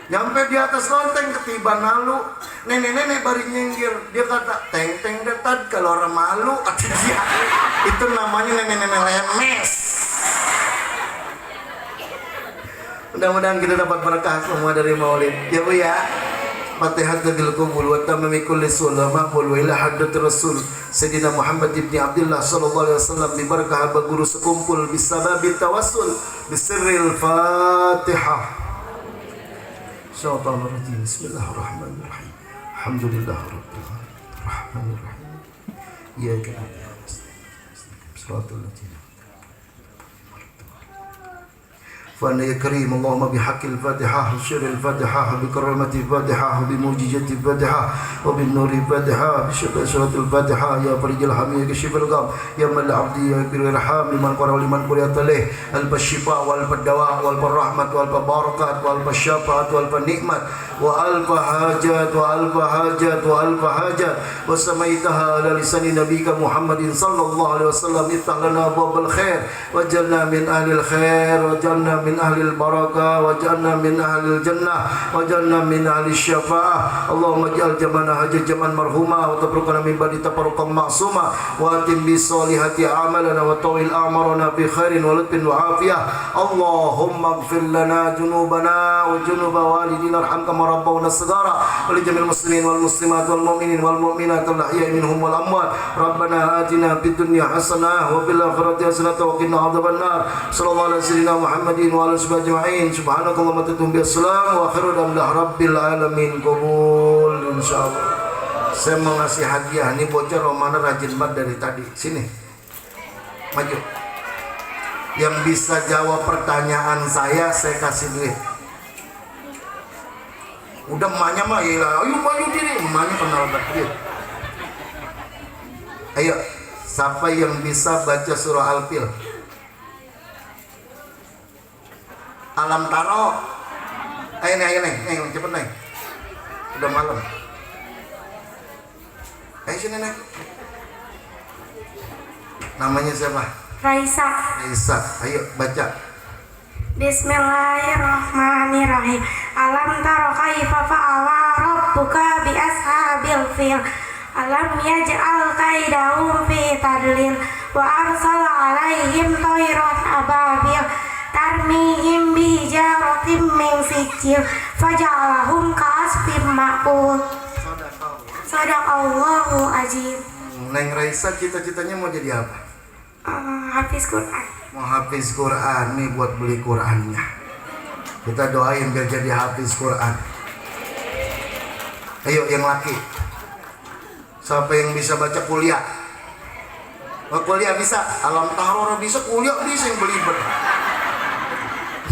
Nyampe di atas lonteng ketiban lalu nenek-nenek bari nyinggir, dia kata teng-teng detat kalau orang malu kata dia. Itu namanya nenek-nenek lemes. Mudah-mudahan kita dapat berkah semua dari maulid ya bu ya. Fatihatul Qubul wa tamami kulli sulama wa ila hadrat Rasul Sayyidina Muhammad ibn Abdullah sallallahu alaihi wasallam bi barakah guru sekumpul bisababi tawassul bisirril Fatihah. Syaitanirrajim. Bismillahirrahmanirrahim. Alhamdulillahirabbil alamin. Rahmanirrahim. Iyyaka na'budu wa iyyaka nasta'in. Shiratal ladzina فأنا يا كريم اللهم بحق الفاتحة وشر الفاتحة بكرامة الفاتحة وبموجزة الفاتحة وبالنور الفاتحة بشفاعة الفاتحة يا فرج الهم يا كشف الغم يا من العبد يا كريم الرحام لمن قرأ ولمن قرأت عليه ألف الشفاء وألف الدواء وألف الرحمة وألف البركات وألف الشفاعة وألف النعمة وألف حاجات وألف حاجات وألف حاجات وسميتها على لسان نبيك محمد صلى الله عليه وسلم افتح لنا أبواب الخير وجعلنا من أهل الخير وجعلنا min ahlil barakah waj'alna min ahlil jannah waj'alna min ahlis syafa'ah. Allahumma ij'al jamana haji jaman marhumah wa tabarrukna min ba'di tabarrukan ma'sumah wa atim bi solihati amalana wa tawil a'marana bi khairin wa lutfin wa afiyah. Allahumma ighfir lana junubana wa junuba walidina arham kama rabbawna sagara wa li jamil muslimin wal muslimat wal mu'minin wal mu'minat al ahya'i minhum wal amwat. Rabbana atina fid dunya hasanah wa fil akhirati hasanah wa qina adzabannar. Sallallahu alaihi wasallam Muhammadin wa ala alihi ajma'in. Subhanakallahumma wa bihamdika assalam wa akhiru damdah rabbil alamin. Qabul insyaallah. Saya mau ngasih hadiah. Ini bocor Romana rajin banget dari tadi. Sini. Maju. Yang bisa jawab pertanyaan saya kasih duit. Udah emaknya mah ya, ayo maju diri. Emaknya kenal banget. Ayo, siapa yang bisa baca surah Al-Fil? Alam Taro. Ayo nih, cepet nih. Udah malam. Ayo sini nih. Namanya siapa? Raisa. Ayo baca. Bismillahirrahmanirrahim. Alam taro kaifa fa'ala rabbuka bi ashabil fil. Alam yaj'al kaidahum fi tadlil wa arsala alaihim tayran ababil tarmihim bi jaratin min sijil faja'alahum ka'asfin ma'kul. Sadaqallahu azim. Neng Raisa cita-citanya mau jadi apa? Hafiz Quran. Mau hafiz Quran nih, buat beli Qurannya. Kita doain biar jadi hafiz Quran. Ayo yang laki. Siapa yang bisa baca kuliah? Oh, kuliah bisa. Alam Tahror bisa, kuliah bisa, yang belibet.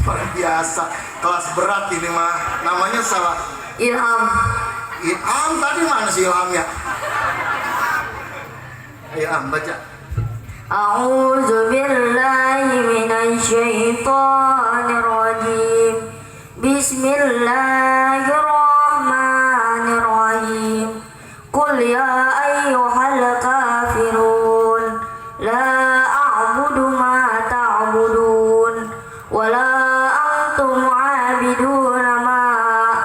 Luar biasa. Kelas berat ini mah. Namanya salah. Ilham. Ilham tadi mana sih ilhamnya? Ayo baca. A'udzu billahi minasy syaithanir rajim. Bismillahirrahmanirrahim. Qul ya ayyuhal kafirun la a'budu ma ta'budun wa la antum 'abiduna ma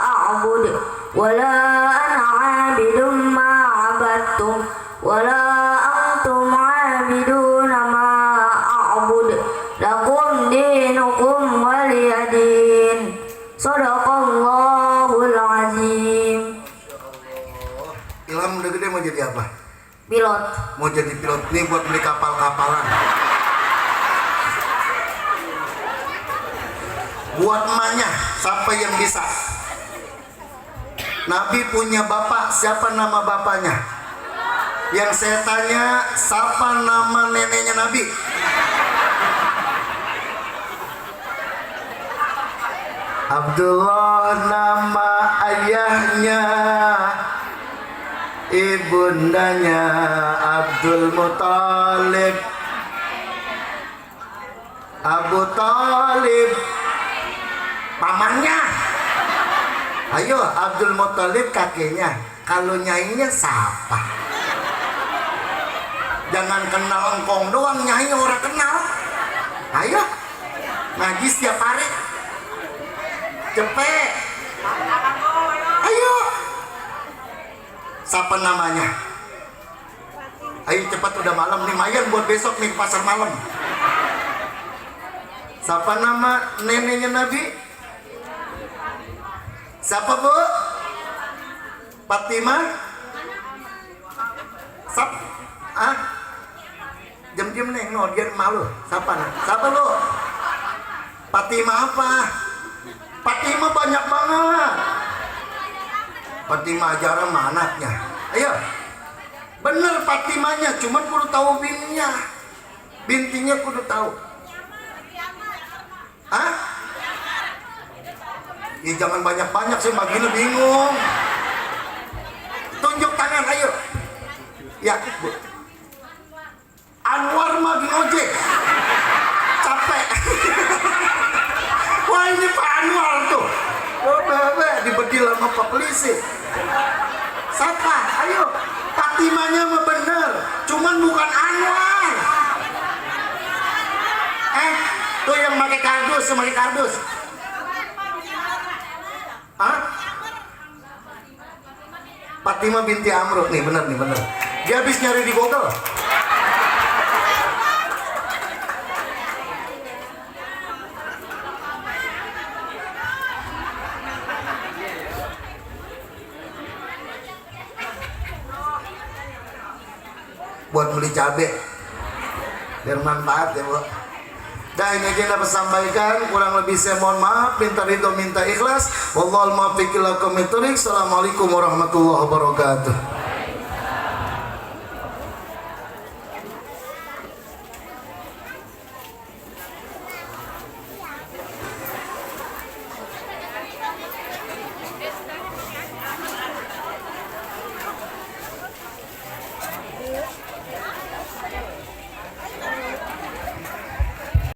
a'bud wa la ana 'abidun ma 'abadtum wa la antum 'abiduna ma a'bud lakum dinukum waliyadin. Shadaqallahul azim. Ilham udah gede mau jadi apa? Pilot. Mau jadi pilot. Ini buat beli kapal-kapalan. Buat emaknya, siapa yang bisa? Nabi punya bapak, siapa nama bapaknya? Yang saya tanya, siapa nama neneknya Nabi? Abdullah nama ayahnya, ibundanya Abdul Muthalib. Abu Talib pamannya. Ayo, Abdul Muthalib kakeknya. Kalau nyainya siapa? Jangan kenal engkong doang, nyai orang kenal. Ayo, ngaji setiap hari. Cepet. Ayo. Siapa namanya? Ayo cepat, udah malam nih, mayan buat besok nih pasar malam. Siapa nama neneknya Nabi? Siapa bu? Fatimah? Jam-jam nih, no, dia malu. Siapa lu? Fatimah apa? Fatimah banyak banget. Fatimah jarang mah anaknya. Ayo, bener Fatimahnya, cuman kudu tahu bintinya kudu tahu. Hah? Ya jangan banyak-banyak sih, begini bingung. Tunjuk tangan, ayo. Ya, Bu. Anwar mah ojek. Capek. Wah, ini Pak Anwar tuh. Oh, bebe, dibedil sama Pak Polisi. Siapa? Ayo. Fatimahnya mah bener, cuman bukan Anwar. Tuh yang pakai kardus, pakai kardus. Hah? Fatimah binti Amr nih, bener. Dia habis nyari di Google. Buat beli cabai biar manfaat ya Bu. Dah ini aja dapat sampaikan, kurang lebih saya mohon maaf, minta ridho minta ikhlas. Wallahul muwaffiq ila aqwamit thoriq. Assalamualaikum warahmatullahi wabarakatuh.